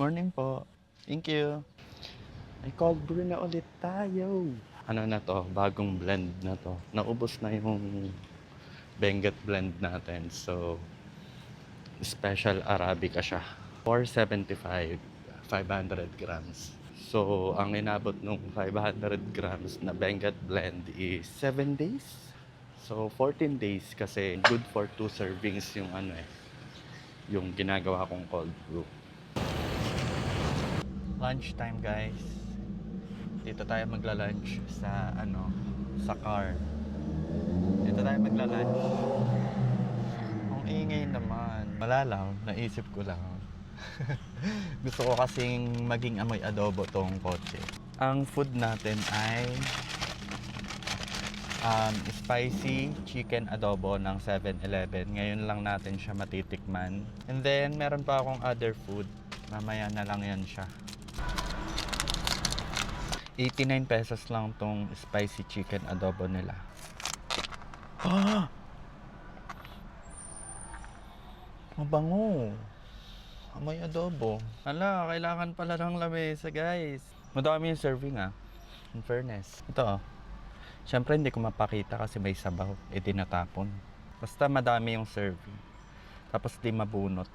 Morning po. Thank you. May cold brew na ulit tayo. Ano na to? Bagong blend na to. Naubos na yung Benguet blend natin. So, special Arabica siya. 475, 500 grams. So, ang inabot nung 500 grams na Benguet blend is 7 days. So, 14 days kasi good for 2 servings yung yung ginagawa kong cold brew. Lunchtime guys. Dito tayo magla-lunch sa sa car. Dito tayo magla-lunch. Ang ingay naman. Wala lang, naisip ko lang. Gusto ko kasing maging amoy adobo tong kotse. Ang food natin ay spicy chicken adobo ng 7-Eleven. Ngayon lang natin siya matitikman. And then, meron pa akong other food. Mamaya na lang yan siya. 89 pesos lang tong spicy chicken adobo nila. Ah! Mabango. Amoy adobo. Hala, kailangan pala ng lamesa guys. Madami yung serving in fairness. Ito Siyempre hindi ko mapakita kasi may sabaw. Tinatapon. Basta madami yung serving. Tapos di mabunot.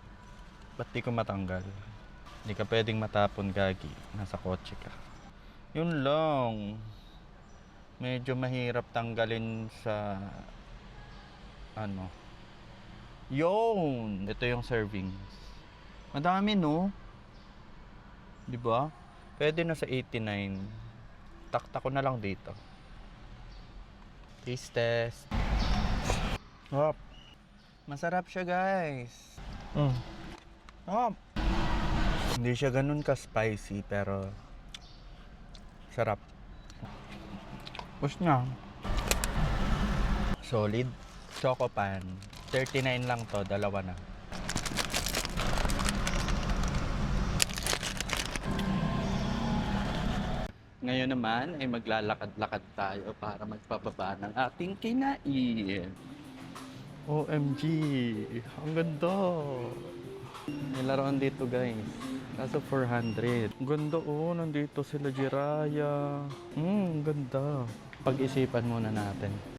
Ba't di ko matanggal? Hindi ka pwedeng matapon, gagi. Nasa kotse ka. Yun lang. Medyo mahirap tanggalin sa Yun! Ito yung servings. Madami, no? Di ba? Pwede na sa 89. Takta ko na lang dito. Taste test. Hop. Masarap siya, guys. Hop. Hindi siya ganun ka-spicy, pero sarap. Push na. Solid. Choco pan. 39 lang to, dalawa na. Ngayon naman ay maglalakad-lakad tayo para magpababa ng ating kinain. OMG! Ang ganda! May laruan dito guys. Kaso 400. Ang ganda nandito sila Jiraya. Ang ganda. Pag-isipan muna natin.